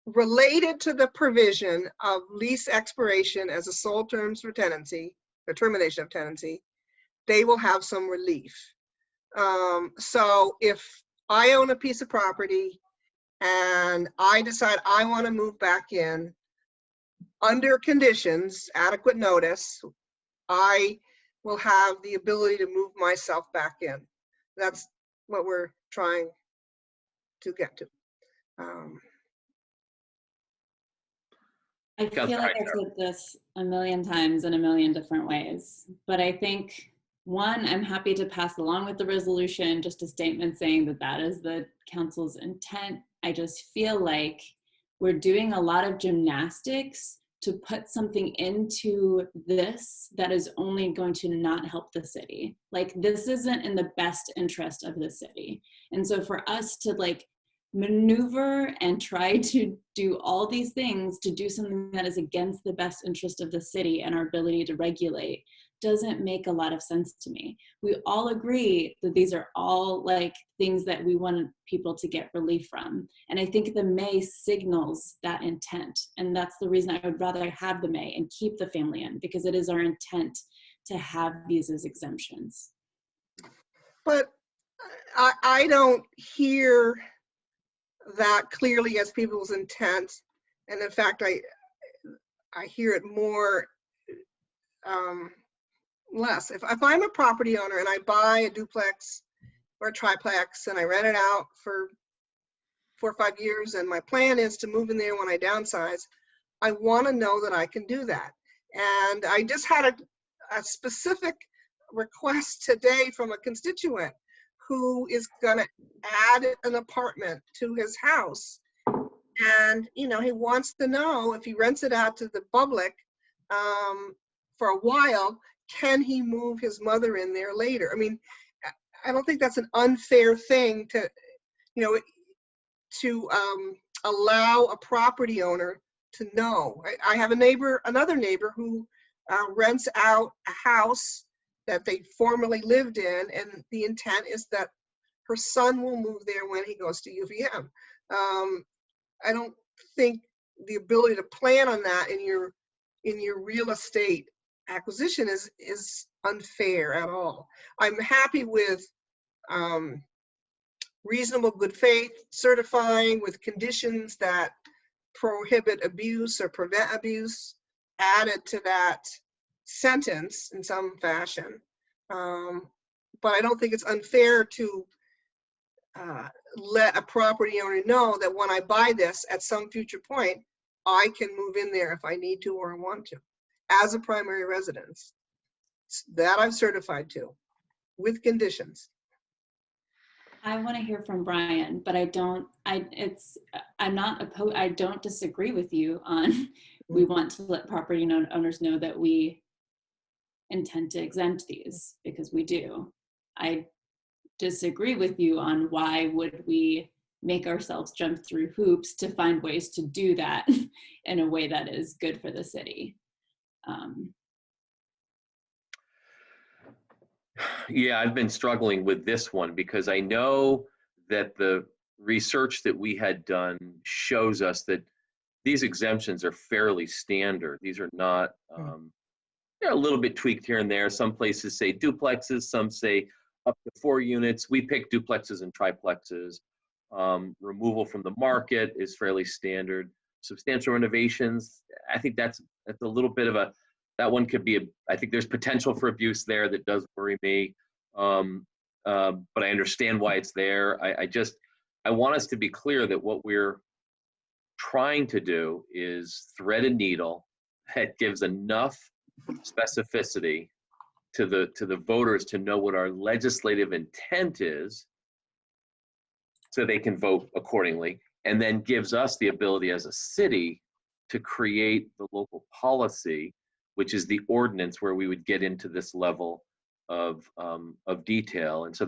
related to the provision of lease expiration as a sole terms for tenancy, or termination of tenancy, they will have some relief. So if I own a piece of property and I decide I want to move back in under conditions, adequate notice, I will have the ability to move myself back in. That's what we're trying to get to. I feel like I've said this a million times in a million different ways, but I think, one, I'm happy to pass along with the resolution just a statement saying that that is the council's intent. I just feel like we're doing a lot of gymnastics to put something into this that is only going to not help the city. Like, this isn't in the best interest of the city. And so for us to like maneuver and try to do all these things to do something that is against the best interest of the city and our ability to regulate doesn't make a lot of sense to me. We all agree that these are all like things that we want people to get relief from. And I think the may signals that intent. And that's the reason I would rather have the may and keep the family in, because it is our intent to have these as exemptions. But I don't hear that clearly as people's intent. And in fact, I hear it more less. If I'm a property owner and I buy a duplex or a triplex and I rent it out for 4 or 5 years and my plan is to move in there when I downsize, I want to know that I can do that. And I just had a specific request today from a constituent who is going to add an apartment to his house. And, you know, he wants to know if he rents it out to the public for a while, can he move his mother in there later? I mean, I don't think that's an unfair thing to, you know, to allow a property owner to know. I have another neighbor who rents out a house that they formerly lived in, and the intent is that her son will move there when he goes to UVM. I don't think the ability to plan on that in your real estate acquisition is unfair at all. I'm happy with reasonable good faith certifying with conditions that prohibit abuse or prevent abuse added to that sentence in some fashion. But I don't think it's unfair to let a property owner know that when I buy this at some future point, I can move in there if I need to or want to as a primary residence. That I've certified to with conditions. I want to hear from Brian, but I don't disagree with you on we want to let property owners know that we intend to exempt these, because we do. I disagree with you on why would we make ourselves jump through hoops to find ways to do that in a way that is good for the city. Yeah, I've been struggling with this one because I know that the research that we had done shows us that these exemptions are fairly standard. These are not, they're a little bit tweaked here and there. Some places say duplexes, some say up to 4 units. We pick duplexes and triplexes. Removal from the market is fairly standard. Substantial renovations, I think that's a little bit of that one could be, I think there's potential for abuse there that does worry me. But I understand why it's there. I want us to be clear that what we're trying to do is thread a needle that gives enough specificity to the voters to know what our legislative intent is so they can vote accordingly, and then gives us the ability as a city to create the local policy, which is the ordinance where we would get into this level of detail. And so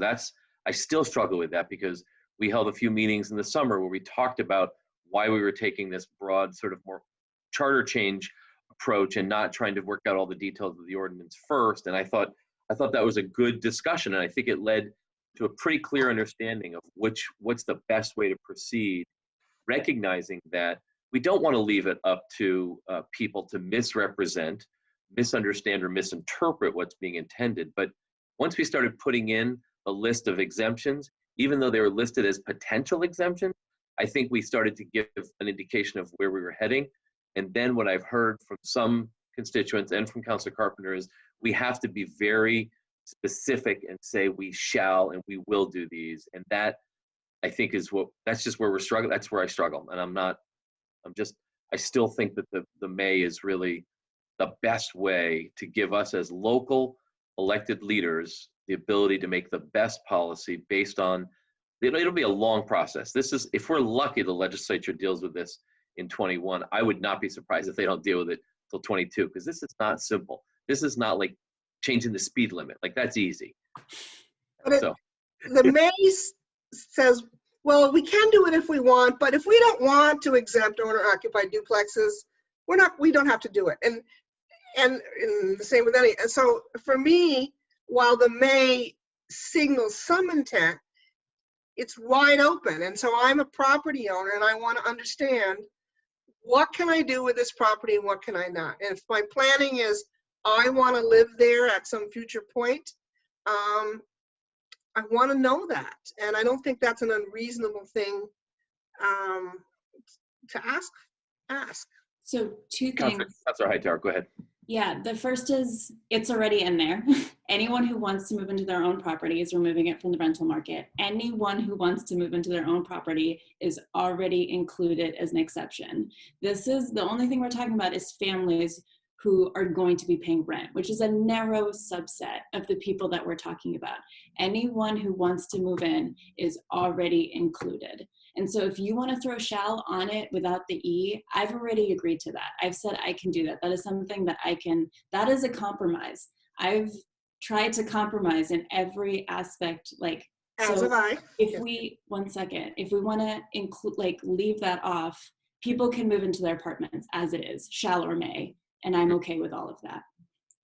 I still struggle with that because we held a few meetings in the summer where we talked about why we were taking this broad sort of more charter change approach and not trying to work out all the details of the ordinance first. And I thought that was a good discussion. And I think it led to a pretty clear understanding of what's the best way to proceed, recognizing that we don't want to leave it up to people to misrepresent, misunderstand, or misinterpret what's being intended. But once we started putting in a list of exemptions, even though they were listed as potential exemptions, I think we started to give an indication of where we were heading. And then what I've heard from some constituents and from Councilor Carpenter is we have to be very specific and say we shall and we will do these. And that, I think, that's just where we're struggling. That's where I struggle. And I still think that the May is really the best way to give us as local elected leaders the ability to make the best policy based on, it'll be a long process. If we're lucky, the legislature deals with this in 21. I would not be surprised if they don't deal with it till 22, because this is not simple. This is not like changing the speed limit. Like, that's easy. But the May says, well, we can do it if we want, but if we don't want to exempt owner-occupied duplexes, we don't have to do it. And the same with any. And so for me, while the May signals some intent, it's wide open. And so I'm a property owner and I want to understand, what can I do with this property and what can I not? And if my planning is I want to live there at some future point, I want to know that. And I don't think that's an unreasonable thing to ask. So 2 things. Councilor Hightower, go ahead. Yeah, the first is it's already in there. Anyone who wants to move into their own property is removing it from the rental market. Anyone who wants to move into their own property is already included as an exception. The only thing we're talking about is families who are going to be paying rent, which is a narrow subset of the people that we're talking about. Anyone who wants to move in is already included. And so if you want to throw shall on it without the E, I've already agreed to that. I've said I can do that. That is something that that is a compromise. I've tried to compromise in every aspect, like, As so have I. if we, one second, if we want to include, like, leave that off, people can move into their apartments as it is, shall or may, and I'm okay with all of that.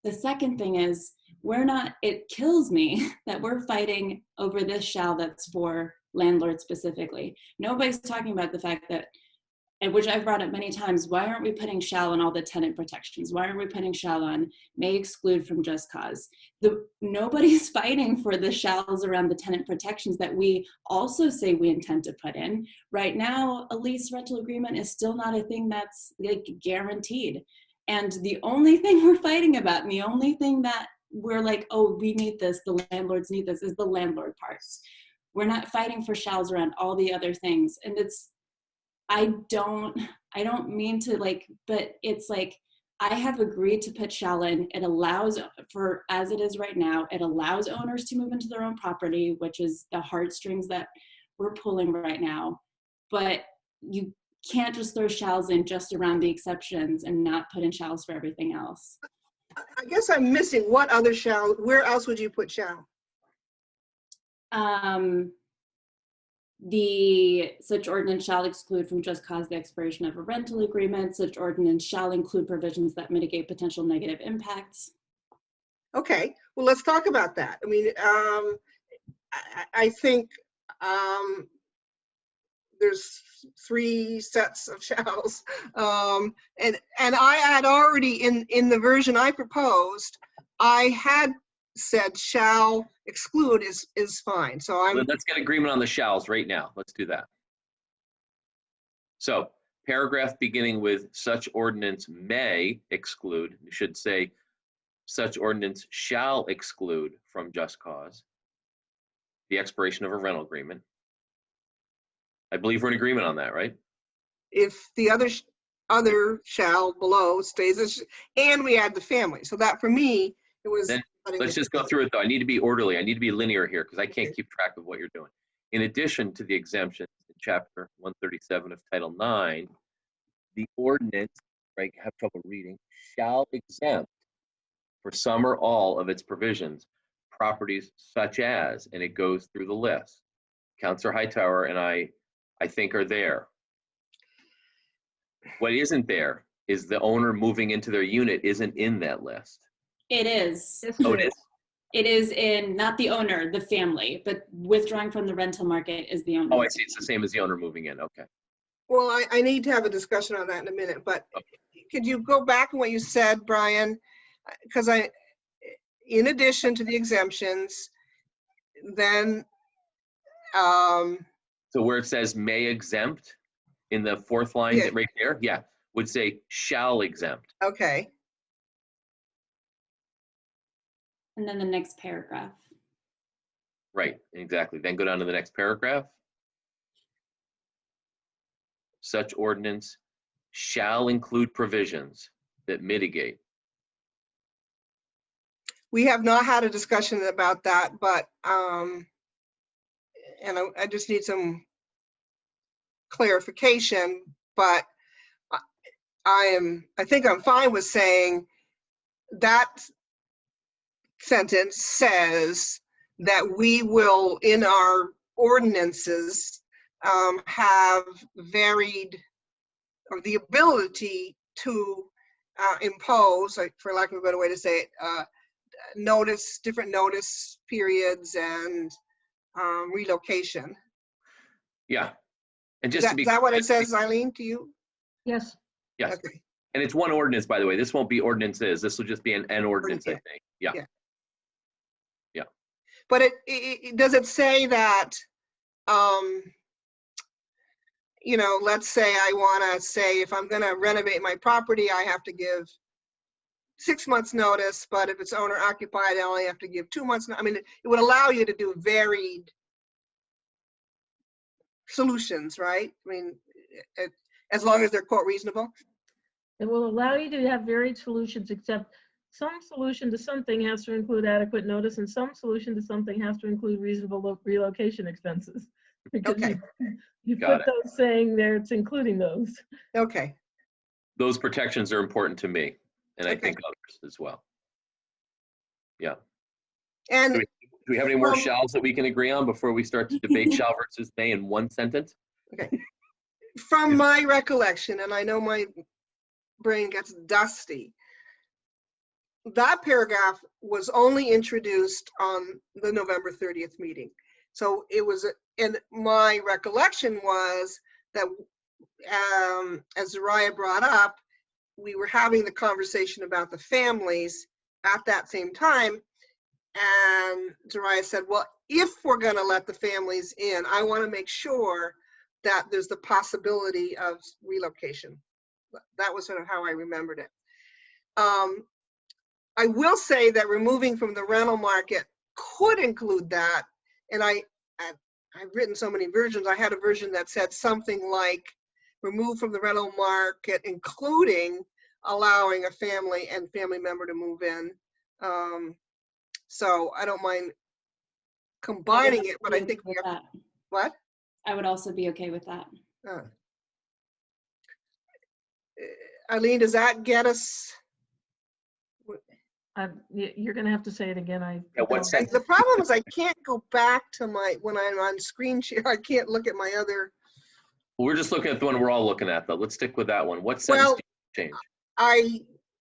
The second thing is, it kills me that we're fighting over this shall that's for landlords specifically. Nobody's talking about the fact that, and which I've brought up many times, why aren't we putting shall on all the tenant protections? Why aren't we putting shall on may exclude from just cause? Nobody's fighting for the shalls around the tenant protections that we also say we intend to put in. Right now, a lease rental agreement is still not a thing that's like guaranteed. And the only thing we're fighting about, and the only thing that we're like, oh, we need this, the landlords need this, is the landlord parts. We're not fighting for shalls around all the other things. And I don't mean to, like, but it's like, I have agreed to put shall in. It allows, for as it is right now, it allows owners to move into their own property, which is the heartstrings that we're pulling right now. But you can't just throw shalls in just around the exceptions and not put in shalls for everything else. I guess I'm missing what other shall, where else would you put shall? Such ordinance shall exclude from just cause the expiration of a rental agreement. Such ordinance shall include provisions that mitigate potential negative impacts. Okay, well, let's talk about that. I mean, I think there's 3 sets of shalls. And I had already, in the version I proposed, I had said shall exclude is fine. So Let's get agreement on the shalls right now. Let's do that. So paragraph beginning with such ordinance may exclude, you should say such ordinance shall exclude from just cause the expiration of a rental agreement. I believe we're in agreement on that, right? if the other shall below stays as, and we add the family. So that for me, it was. Then let's just go through it though. I need to be orderly. I need to be linear here because I can't keep track of what you're doing. In addition to the exemptions in chapter 137 of Title 9, the ordinance, right, I have trouble reading, shall exempt for some or all of its provisions properties such as, and it goes through the list. Councilor Hightower and I think are there. What isn't there is the owner moving into their unit isn't in that list. It is. Oh, it is? It is in, not the owner, the family, but withdrawing from the rental market is the owner. Oh, I see. It's the same as the owner moving in. Okay. Well, I need to have a discussion on that in a minute, but could you go back on what you said, Brian? Because in addition to the exemptions, then. So where it says may exempt in the 4th line, Yeah. right there, yeah, would say shall exempt. Okay, And then the next paragraph. Right, exactly. Then go down to the next paragraph. Such ordinance shall include provisions that mitigate. we have not had a discussion about that, but, and I just need some clarification, but I think I'm fine with saying that sentence says that we will, in our ordinances, have varied, or the ability to impose, like, for lack of a better way to say it, different notice periods and relocation. Yeah. And Is just to be that what it says, Eileen, to you? Yes. yes. Okay. And it's one ordinance, by the way. This won't be ordinances. This will just be an ordinance, I think. Yeah. Yeah. Yeah. But does it say that, you know, let's say I want to say if I'm going to renovate my property, I have to give 6 months notice, but if it's owner occupied, I only have to give 2 months. I mean, it would allow you to do varied solutions, right? I mean, as long as they're quote reasonable. It will allow you to have varied solutions, except some solution to something has to include adequate notice, and some solution to something has to include reasonable relocation expenses. Because Okay. you Got put those saying there, it's including those. Okay. Those protections are important to me, and I Okay. think others as well. Yeah. And Do we have any more Well- shalls that we can agree on before we start to debate shall versus may in one sentence? from my recollection, and I know my brain gets dusty, that paragraph was only introduced on the November 30th meeting. So it was, and my recollection was that, as Zariah brought up, we were having the conversation about the families at that same time. And Zariah said, well, if we're going to let the families in, I want to make sure that there's the possibility of relocation. That was sort of how I remembered it. I will say that removing from the rental market could include that. And I've written so many versions. I had a version that said something like remove from the rental market, including allowing a family and family member to move in. So I don't mind combining it, but I think we have, what? I would also be okay with that. Eileen, does that get us? You're going to have to say it again. Yeah, what sentence? The problem is I can't go back to my, when I'm on screen share, I can't look at my other. Well, we're just looking at the one we're all looking at, though. Let's stick with that one. What sentence Well, do you change?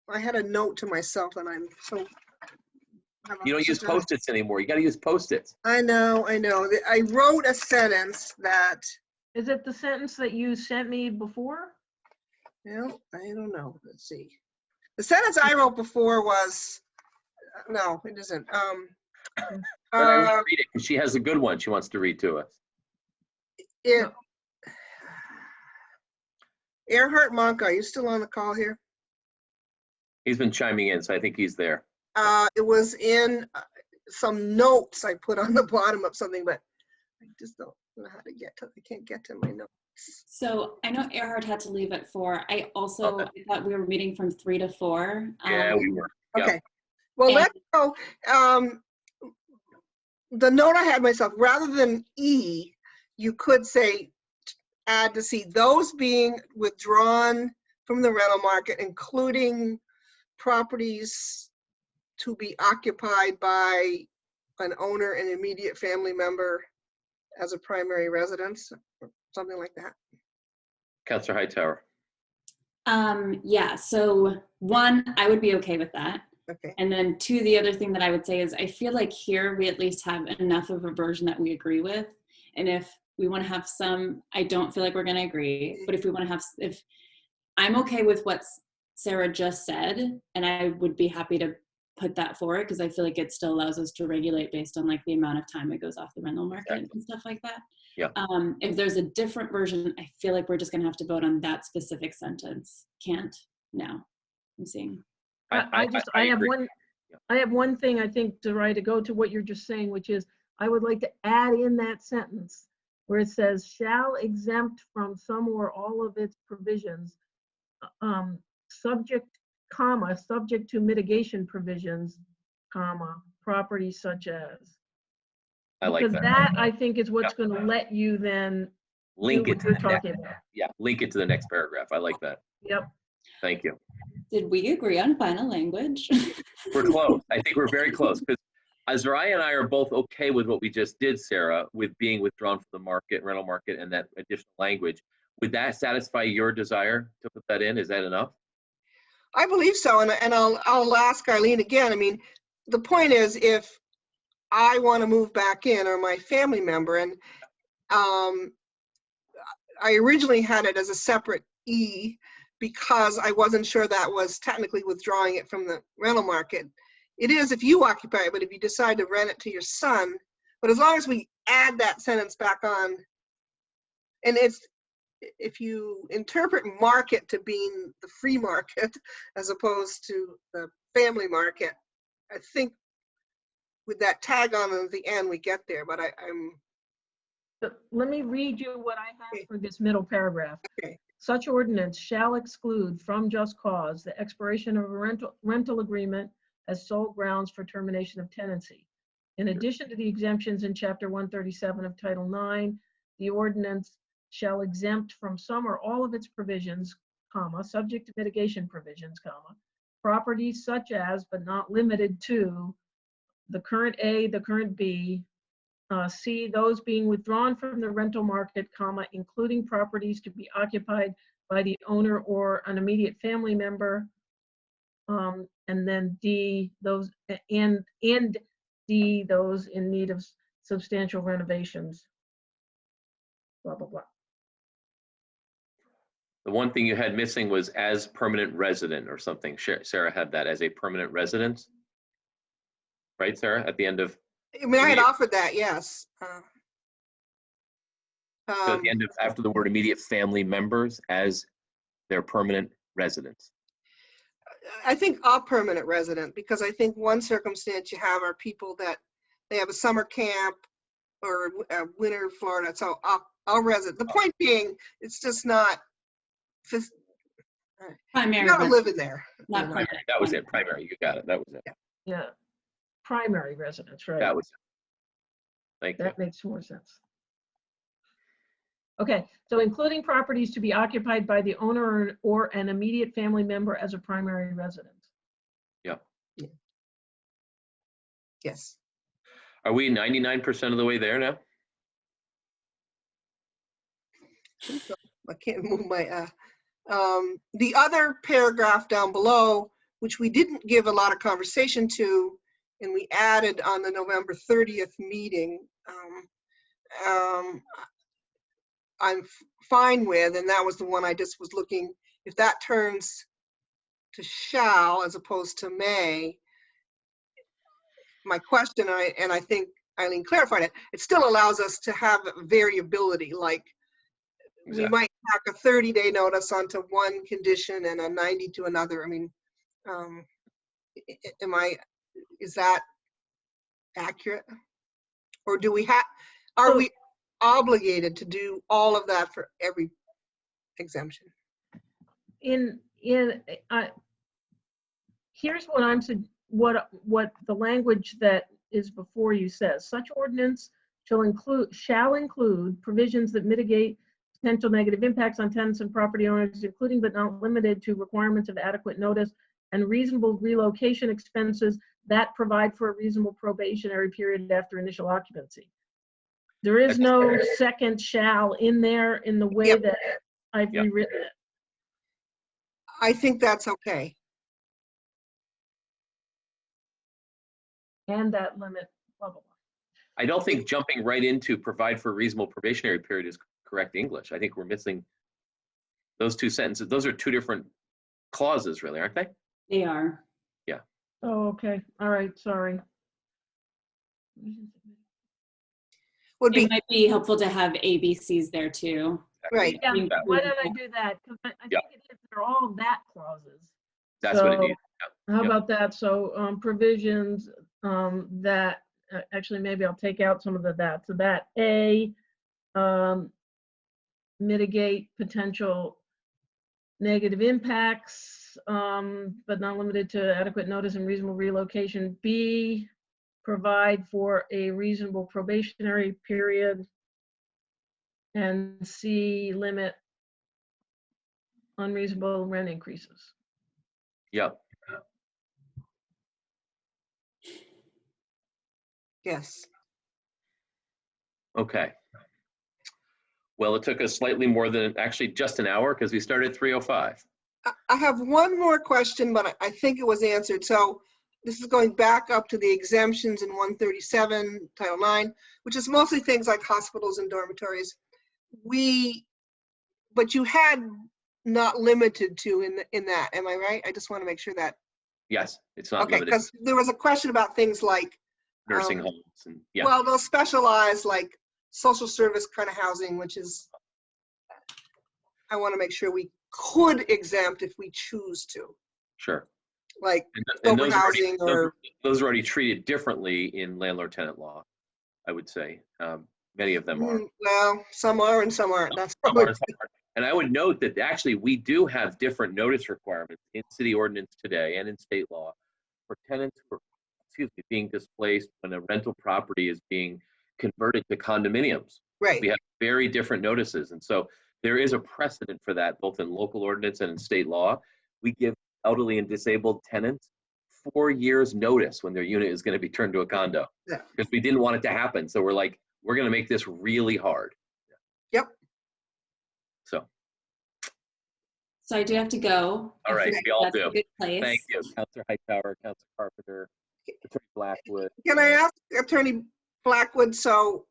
I had a note to myself and I'm so. You don't use Post-its anymore. You got to use Post-its. I know. I wrote a sentence that, Is it the sentence that you sent me before? well, I don't know. Let's see. The sentence I wrote before was, no, it isn't. But I want to read it because she has a good one she wants to read to us. Earhart Monk, are you still on the call here? He's been chiming in, so I think he's there. It was in some notes I put on the bottom of something, but I just don't know how to get to, I can't get to my notes. So I know Earhart had to leave at 4. I also I thought we were meeting from 3 to 4. Yeah, we were. Yeah. Okay. Well, And- let's go. The note I had myself, rather than E, you could say, add to C, those being withdrawn from the rental market, including properties to be occupied by an owner and immediate family member as a primary residence, or something like that. Councilor Hightower. Yeah, so 1, I would be okay with that. Okay. And then 2, the other thing that I would say is I feel like here we at least have enough of a version that we agree with. And if we want to have some, I don't feel like we're going to agree, but if we want to have, if I'm okay with what Sarah just said, and I would be happy to put that forward because I feel like it still allows us to regulate based on like the amount of time it goes off the rental market and stuff like that. Yeah. If there's a different version, I feel like we're just going to have to vote on that specific sentence. Can't now. I'm seeing. I have agree. one. Yeah. I have one thing I think, Zariah, to go to what you're just saying, which is I would like to add in that sentence where it says shall exempt from some or all of its provisions, subject to mitigation provisions, property such as. I like Because that. I think is what's going to let you then Link do it what to you're the next, talking about. yeah, link it to the next paragraph. I like that. Yep. Thank you. Did we agree on final language? We're close. I think we're very close because Azariah and I are both okay with what we just did, Sarah, with being withdrawn from the market, rental market, and that additional language. Would that satisfy your desire to put that in? Is that enough? I believe so, and I'll ask Eileen again. I mean, the point is, if I want to move back in, or my family member, and I originally had it as a separate E because I wasn't sure that was technically withdrawing it from the rental market. It is if you occupy it, but if you decide to rent it to your son, but as long as we add that sentence back on, and it's, if you interpret market to being the free market as opposed to the family market, I think with that tag on at the end, we get there, but I'm. But let me read you what I have for this middle paragraph. Okay. Such ordinance shall exclude from just cause the expiration of a rental agreement as sole grounds for termination of tenancy. In addition to the exemptions in Chapter 137 of Title IX, the ordinance shall exempt from some or all of its provisions, subject to mitigation provisions, properties such as, but not limited to, the current A, the current B, C, those being withdrawn from the rental market, comma, including properties to be occupied by the owner or an immediate family member. And then D, those, and D, those in need of substantial renovations. Blah, blah, blah. The one thing you had missing was as permanent resident or something. Sarah had that as a permanent residence. Right, Sarah, at the end of, I mean, I had offered that, yes. so at the end of, after the word immediate family members as their permanent residents. I think a permanent resident, because I think one circumstance you have are people that they have a summer camp or a winter Florida, so I'll resident. The point being, it's just not, Primary. you gotta residence, live in there. not you know. permanent. That was it, primary, you got it, that was it. Yeah, primary residence, right? That was it. Thank you. That makes more sense. Okay, so including properties to be occupied by the owner or an immediate family member as a primary residence. Yes. Are we 99% of the way there now? I can't move my, the other paragraph down below, which we didn't give a lot of conversation to, and we added on the November 30th meeting, I'm fine with, and that was the one I just was looking, if that turns to shall as opposed to may, my question, and I think Eileen clarified it, it still allows us to have variability, like we might tack a 30-day notice onto one condition and a 90 to another. I mean, is that accurate? Or do we have, are we obligated to do all of that for every exemption? Here's what I'm saying, what the language that is before you says. Such ordinance shall include provisions that mitigate potential negative impacts on tenants and property owners, including but not limited to requirements of adequate notice and reasonable relocation expenses that provide for a reasonable probationary period after initial occupancy. There is no second shall in there in the way that I've rewritten it. I think that's okay. And that limit, blah, blah, blah. I don't think jumping right into provide for a reasonable probationary period is correct English. I think we're missing those two sentences. Those are two different clauses really, aren't they? They are. Yeah. Oh, okay. All right, sorry. Would be It might be helpful to have ABCs there too. right. Yeah, Being why don't I do that? Because I think it is, they're all that clauses. That's what it So, needs. How Yep. about that? So provisions that, actually, maybe I'll take out some of the that. So that A, mitigate potential negative impacts, but not limited to adequate notice and reasonable relocation. B, provide for a reasonable probationary period. And C, limit unreasonable rent increases. Yep. Yes. Okay. Well, it took us slightly more than, actually just an hour because we started at 3:05. I have one more question, but I think it was answered. So this is going back up to the exemptions in 137, Title 9, which is mostly things like hospitals and dormitories. But you had not limited to in that, am I right? I just want to make sure that. Yes, it's not Okay, limited because there was a question about things like, to nursing homes and yeah. well, they'll specialize like social service kind of housing, which is, I want to make sure we could exempt if we choose to, Sure. like And sober housing or. those are already treated differently in landlord-tenant law, I would say. Many of them are. Well, some are and some aren't. That's Some probably. are, some aren't. And I would note that actually we do have different notice requirements in city ordinance today and in state law for tenants who are, being displaced when a rental property is being converted to condominiums. Right. We have very different notices. And so there is a precedent for that, both in local ordinance and in state law. We give elderly and disabled tenants 4 years notice when their unit is going to be turned to a condo. Yeah. Because we didn't want it to happen. So we're like, we're going to make this really hard. Yep. So, So I do have to go. all right, we all That's a do. good place. Thank you, Councilor Hightower, Councilor Carpenter, Attorney Blackwood. Can I ask Attorney Blackwood, so,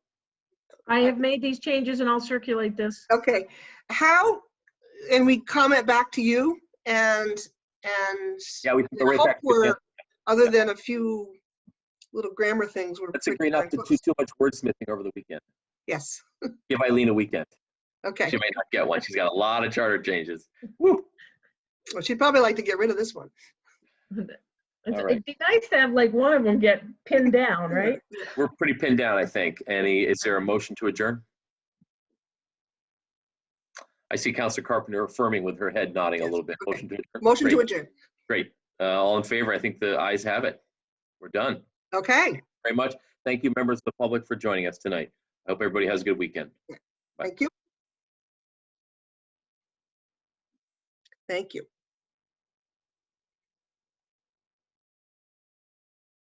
I have made these changes and I'll circulate this. okay, how, and we comment back to you, and Yeah, we can go I right hope back to the. other than a few little grammar things, we're Let's pretty agree not darn to close. do too much wordsmithing over the weekend. Yes, Give Eileen a weekend. okay. She may not get one. She's got a lot of charter changes. Woo. Well, she'd probably like to get rid of this one. All right. It'd be nice to have like one of them get pinned down, right? We're pretty pinned down, I think. Annie, is there a motion to adjourn? I see Councilor Carpenter affirming with her head nodding a Yes, little bit. okay. Motion to adjourn. Motion to Great. adjourn. Great. All in favor? I think the ayes have it. We're done. Okay, Very much. Thank you, members of the public, for joining us tonight. I hope everybody has a good weekend. thank you. Thank you.